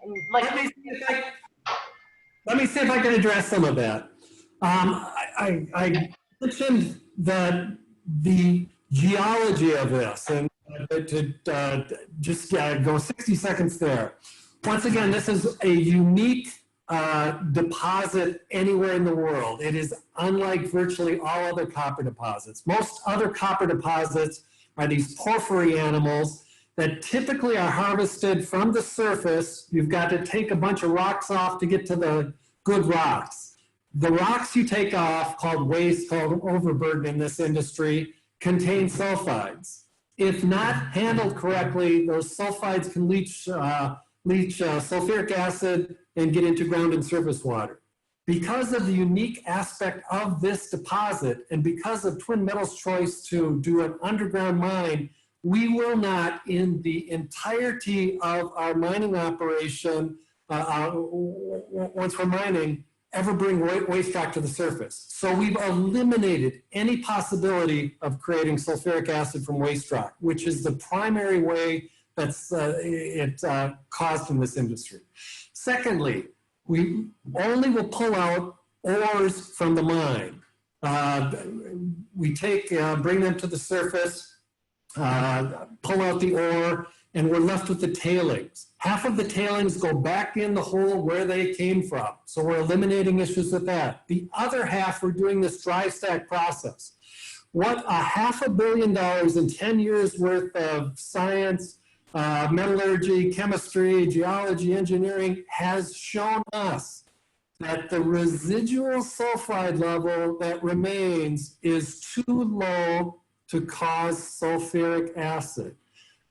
[SPEAKER 5] And like,
[SPEAKER 3] let me see if I can address some of that. I mentioned that the geology of this, and to just go 60 seconds there. Once again, this is a unique deposit anywhere in the world. It is unlike virtually all other copper deposits. Most other copper deposits are these porphyry animals that typically are harvested from the surface. You've got to take a bunch of rocks off to get to the good rocks. The rocks you take off, called waste, called overburden in this industry, contain sulfides. If not handled correctly, those sulfides can leach sulfuric acid and get into ground and surface water. Because of the unique aspect of this deposit, and because of Twin Metals' choice to do an underground mine, we will not, in the entirety of our mining operation, once we're mining, ever bring waste rock to the surface. So we've eliminated any possibility of creating sulfuric acid from waste rock, which is the primary way that's caused in this industry. Secondly, we only will pull out ores from the mine. We bring them to the surface, pull out the ore, and we're left with the tailings. Half of the tailings go back in the hole where they came from. So we're eliminating issues with that. The other half, we're doing this dry stack process. What $500 million in 10 years worth of science, metallurgy, chemistry, geology, engineering has shown us that the residual sulfide level that remains is too low to cause sulfuric acid.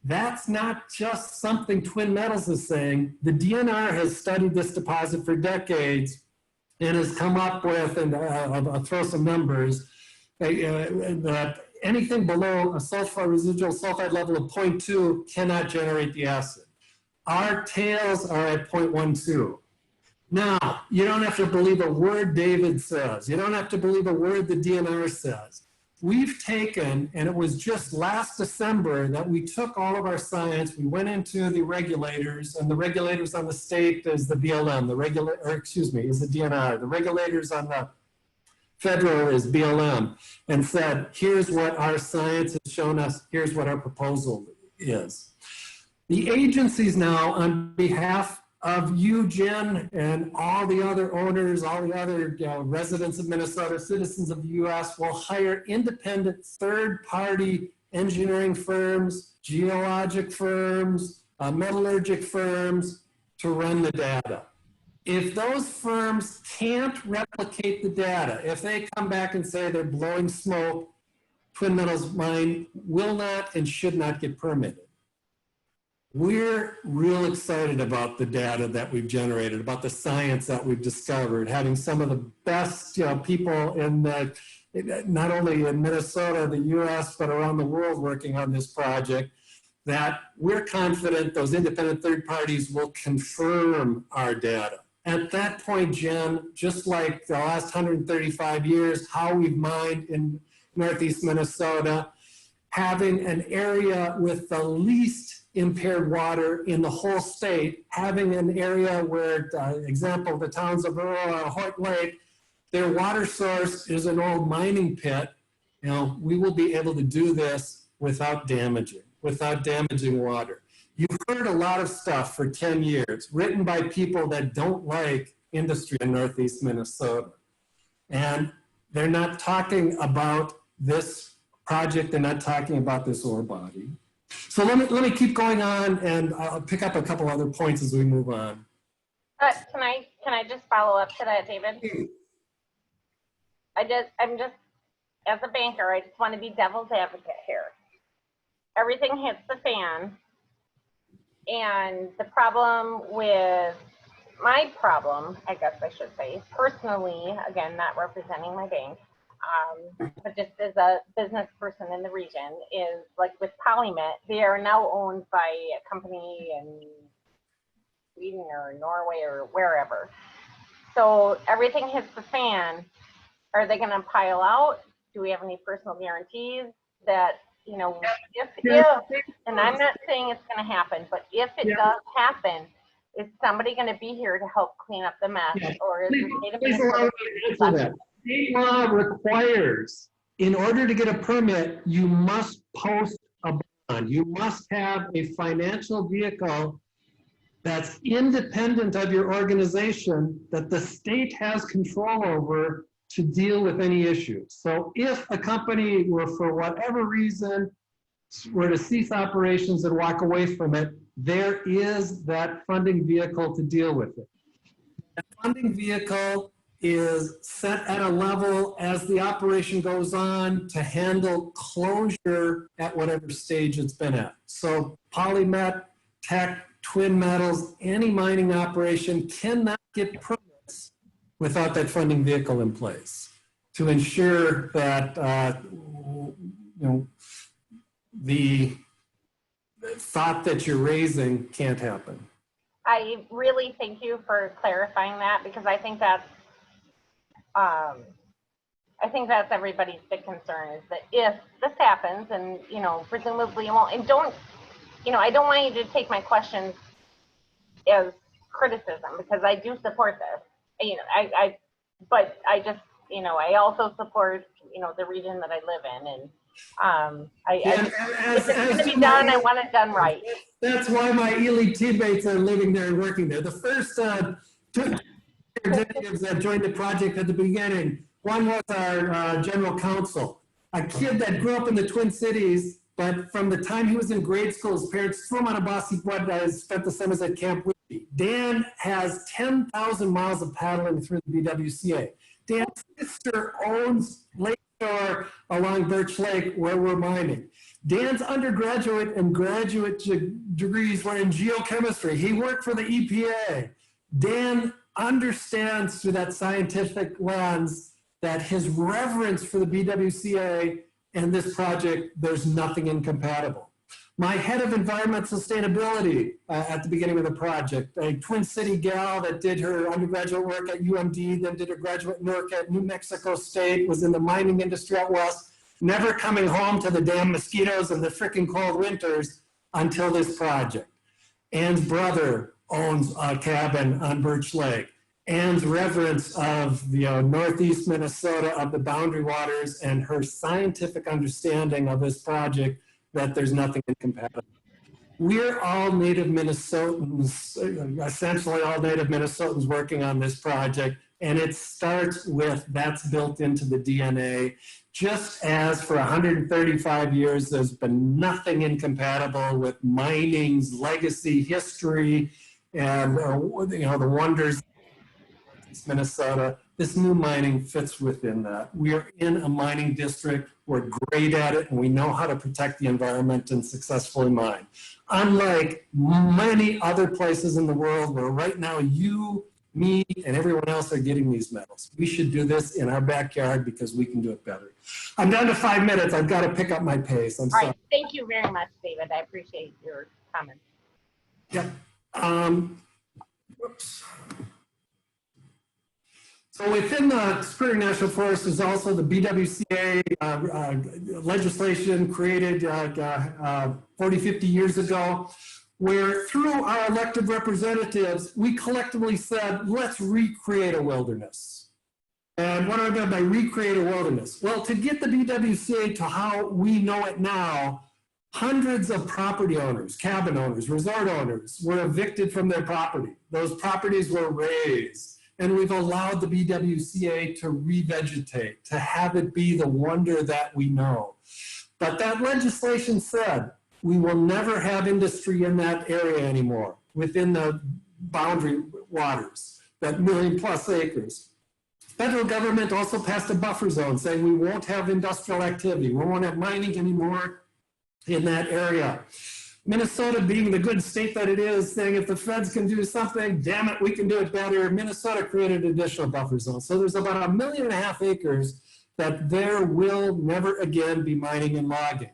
[SPEAKER 3] That's not just something Twin Metals is saying. The DNR has studied this deposit for decades and has come up with, and I'll throw some numbers, that anything below a residual sulfide level of 0.2 cannot generate the acid. Our tails are at 0.12. Now, you don't have to believe a word David says. You don't have to believe a word the DNR says. We've taken, and it was just last December that we took all of our science, we went into the regulators, and the regulators on the state is the BLM, is the DNR. The regulators on the federal is BLM, and said, here's what our science has shown us, here's what our proposal is. The agencies now, on behalf of you, Jen, and all the other owners, all the other residents of Minnesota, citizens of the US, will hire independent third-party engineering firms, geologic firms, metallurgic firms to run the data. If those firms can't replicate the data, if they come back and say they're blowing smoke, Twin Metals mine will not and should not get permitted. We're real excited about the data that we've generated, about the science that we've discovered, having some of the best people in not only in Minnesota, the US, but around the world working on this project, that we're confident those independent third parties will confirm our data. At that point, Jen, just like the last 135 years, how we've mined in Northeast Minnesota, having an area with the least impaired water in the whole state, having an area where, example, the towns of Aurora, Hoyt Lake, their water source is an old mining pit. We will be able to do this without damaging water. You've heard a lot of stuff for 10 years, written by people that don't like industry in Northeast Minnesota. And they're not talking about this project, they're not talking about this ore body. So let me keep going on, and I'll pick up a couple other points as we move on.
[SPEAKER 5] can I just follow up to that, David? I'm just, as a banker, I just want to be devil's advocate here. Everything hits the fan, and the problem with my problem, I guess I should say, personally, again, not representing my bank, but just as a business person in the region, is like with Polymet, they are now owned by a company in Sweden or Norway or wherever. So everything hits the fan. Are they going to pile out? Do we have any personal guarantees that, you know, if, and I'm not saying it's going to happen, but if it does happen, is somebody going to be here to help clean up the mess? Or is the state of Minnesota?
[SPEAKER 3] State law requires, in order to get a permit, you must post a bond. You must have a financial vehicle that's independent of your organization that the state has control over to deal with any issues. So if a company were, for whatever reason, were to cease operations and walk away from it, there is that funding vehicle to deal with it. The funding vehicle is set at a level as the operation goes on to handle closure at whatever stage it's been at. So Polymet, Tech, Twin Metals, any mining operation cannot get permits without that funding vehicle in place to ensure that you know, the thought that you're raising can't happen.
[SPEAKER 5] I really thank you for clarifying that, because I think that's everybody's big concern, is that if this happens, and you know, presumably it won't, and don't, you know, I don't want you to take my questions as criticism, because I do support this. You know, but I just, you know, I also support, you know, the region that I live in, and if it's going to be done, I want it done right.
[SPEAKER 3] That's why my elite teammates are living there and working there. The first two executives that joined the project at the beginning, one was our general counsel, a kid that grew up in the Twin Cities, but from the time he was in grade school, his parents threw him on a bus. He spent the summers at Camp Whitby. Dan has 10,000 miles of paddling through the BWCA. Dan's sister owns Lakeshore along Birch Lake, where we're mining. Dan's undergraduate and graduate degrees were in geochemistry. He worked for the EPA. Dan understands through that scientific lens that his reverence for the BWCA and this project, there's nothing incompatible. My head of environmental sustainability at the beginning of the project, a Twin City gal that did her undergraduate work at UMD, then did her graduate work at New Mexico State, was in the mining industry out west, never coming home to the damn mosquitoes and the freaking cold winters until this project. Ann's brother owns a cabin on Birch Lake. Ann's reverence of the Northeast Minnesota, of the boundary waters, and her scientific understanding of this project, that there's nothing incompatible. We're all native Minnesotans, essentially all native Minnesotans working on this project, and it starts with that's built into the DNA. Just as for 135 years, there's been nothing incompatible with mining's legacy, history, and you know, the wonders of Minnesota. This new mining fits within that. We are in a mining district. We're great at it, and we know how to protect the environment and successfully mine. Unlike many other places in the world where right now you, me, and everyone else are getting these medals. We should do this in our backyard because we can do it better. I'm down to 5 minutes. I've got to pick up my pace. I'm sorry.
[SPEAKER 5] All right. Thank you very much, David. I appreciate your comments.
[SPEAKER 3] Yep. Whoops. So within the Superior National Forest is also the BWCA legislation created 40, 50 years ago, where through our elected representatives, we collectively said, let's recreate a wilderness. And what do I mean by recreate a wilderness? Well, to get the BWCA to how we know it now, hundreds of property owners, cabin owners, resort owners were evicted from their property. Those properties were razed. And we've allowed the BWCA to revegetate, to have it be the wonder that we know. But that legislation said we will never have industry in that area anymore within the boundary waters, that 1 million+ acres. Federal government also passed a buffer zone saying we won't have industrial activity. We won't have mining anymore in that area. Minnesota, being the good state that it is, saying if the feds can do something, damn it, we can do it better. Minnesota created additional buffer zones. So there's about 1.5 million acres that there will never again be mining and logging.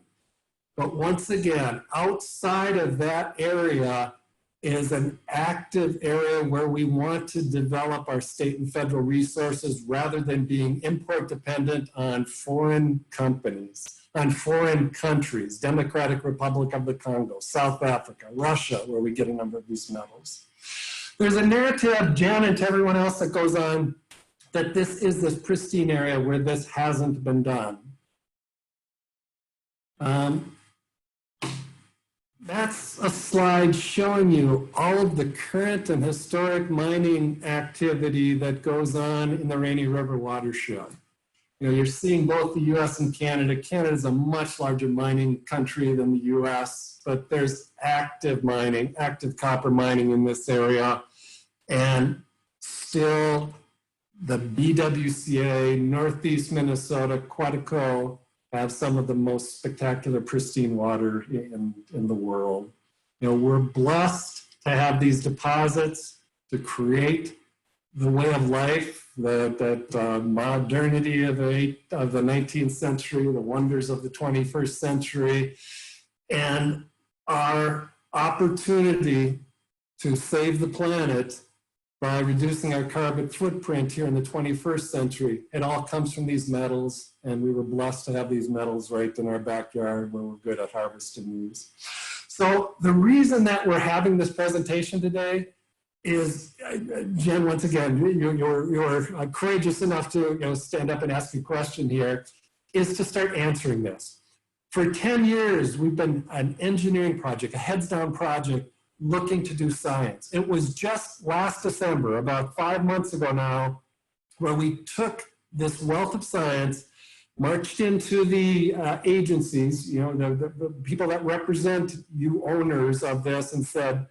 [SPEAKER 3] But once again, outside of that area is an active area where we want to develop our state and federal resources rather than being import dependent on foreign companies, on foreign countries, Democratic Republic of the Congo, South Africa, Russia, where we get a number of these metals. There's a narrative, Jen, and to everyone else that goes on, that this is this pristine area where this hasn't been done. That's a slide showing you all of the current and historic mining activity that goes on in the Rainy River watershed. You know, you're seeing both the US and Canada. Canada is a much larger mining country than the US, but there's active mining, active copper mining in this area. And still the BWCA, Northeast Minnesota, Quetico, have some of the most spectacular pristine water in the world. You know, we're blessed to have these deposits to create the way of life, that modernity of the 19th century, the wonders of the 21st century, and our opportunity to save the planet by reducing our carbon footprint here in the 21st century. It all comes from these metals, and we were blessed to have these metals right in our backyard where we're good at harvesting these. So the reason that we're having this presentation today is, Jen, once again, you're courageous enough to stand up and ask a question here, is to start answering this. For 10 years, we've been an engineering project, a heads down project, looking to do science. It was just last December, about 5 months ago now, where we took this wealth of science, marched into the agencies, the people that represent you owners of this, and said,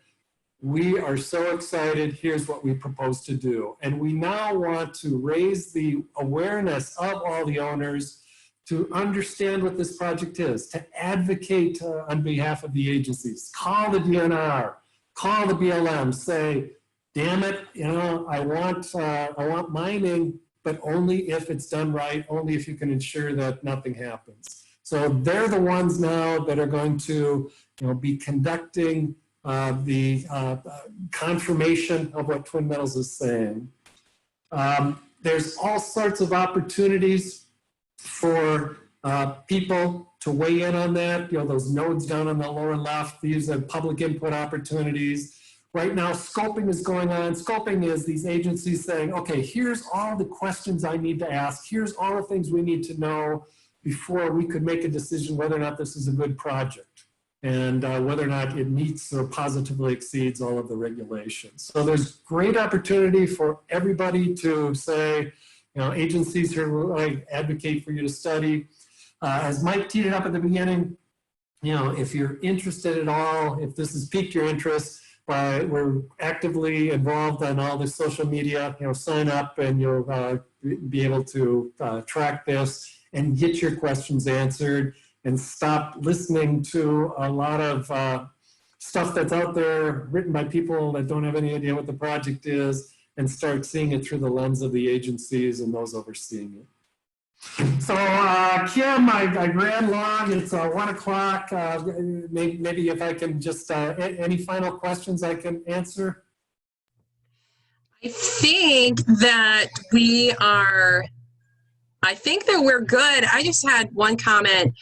[SPEAKER 3] we are so excited, here's what we propose to do. And we now want to raise the awareness of all the owners to understand what this project is, to advocate on behalf of the agencies, call the DNR, call the BLM, say, damn it, I want mining, but only if it's done right, only if you can ensure that nothing happens. So they're the ones now that are going to be conducting the confirmation of what Twin Metals is saying. There's all sorts of opportunities for people to weigh in on that. Those nodes down on the lower left, these are public input opportunities. Right now, scoping is going on. Scoping is these agencies saying, okay, here's all the questions I need to ask. Here's all the things we need to know before we could make a decision whether or not this is a good project and whether or not it meets or positively exceeds all of the regulations. So there's great opportunity for everybody to say, agencies here will advocate for you to study. As Mike teed it up at the beginning, if you're interested at all, if this has piqued your interest, we're actively involved on all the social media, sign up and you'll be able to track this and get your questions answered and stop listening to a lot of stuff that's out there written by people that don't have any idea what the project is, and start seeing it through the lens of the agencies and those overseeing it. So Kim, I ran long, it's 1 o'clock. Maybe if I can just, any final questions I can answer?
[SPEAKER 2] I think that we're good. I just had one comment.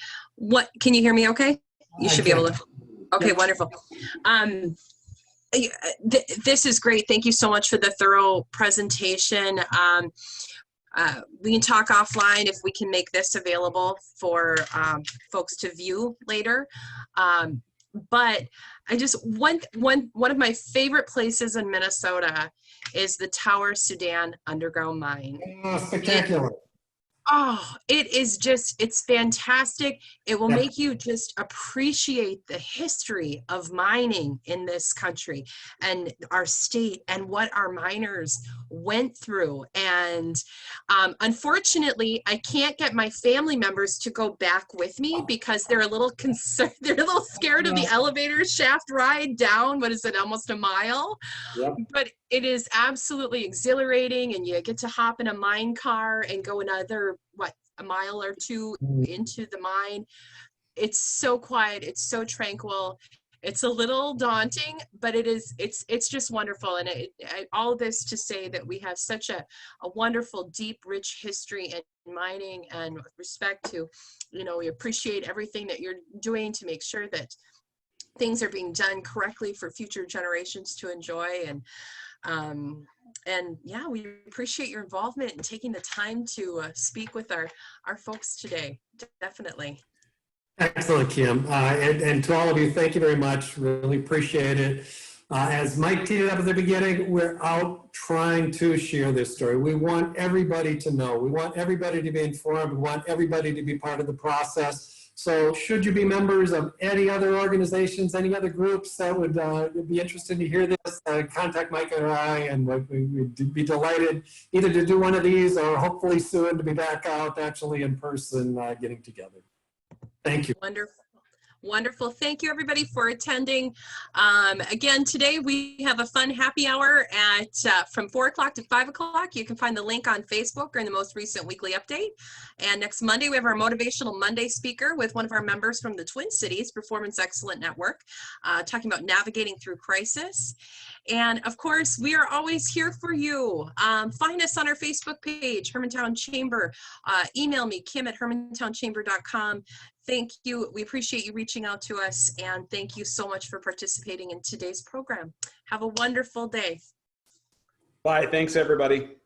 [SPEAKER 2] Can you hear me okay? You should be able to. Okay, yep. Wonderful. This is great. Thank you so much for the thorough presentation. We can talk offline if we can make this available for folks to view later. But I just, one of my favorite places in Minnesota is the Tower Sudan underground mine.
[SPEAKER 3] Oh, spectacular.
[SPEAKER 2] It is just, it's fantastic. It will make you just appreciate the history of mining in this country and our state and what our miners went through. And unfortunately, I can't get my family members to go back with me because they're a little concerned. They're a little scared of the elevator shaft ride down. What is it? Almost a mile.
[SPEAKER 3] Yep.
[SPEAKER 2] But it is absolutely exhilarating, and you get to hop in a mine car and go another, what, a mile or two into the mine. It's so quiet. It's so tranquil. It's a little daunting, but it's just wonderful. And all this to say that we have such a wonderful, deep, rich history in mining, and with respect to, you know, we appreciate everything that you're doing to make sure that things are being done correctly for future generations to enjoy. And yeah, we appreciate your involvement and taking the time to speak with our folks today. Definitely.
[SPEAKER 3] Excellent, Kim. And to all of you, thank you very much. Really appreciate it. As Mike teed it up at the beginning, we're out trying to share this story. We want everybody to know. We want everybody to be informed. We want everybody to be part of the process. So should you be members of any other organizations, any other groups that would be interested to hear this, contact Mike or I, and we'd be delighted either to do one of these or hopefully soon to be back out actually in person getting together. Thank you.
[SPEAKER 2] Wonderful. Wonderful. Thank you, everybody, for attending. Again, today we have a fun happy hour at from 4 o'clock to 5 o'clock. You can find the link on Facebook or in the most recent weekly update. And next Monday, we have our Motivational Monday speaker with one of our members from the Twin Cities Performance Excellence Network, talking about navigating through crisis. And of course, we are always here for you. Find us on our Facebook page, Hermantown Chamber. Email me, kim@hermantownchamber.com. Thank you. We appreciate you reaching out to us, and thank you so much for participating in today's program. Have a wonderful day.
[SPEAKER 1] Bye. Thanks, everybody.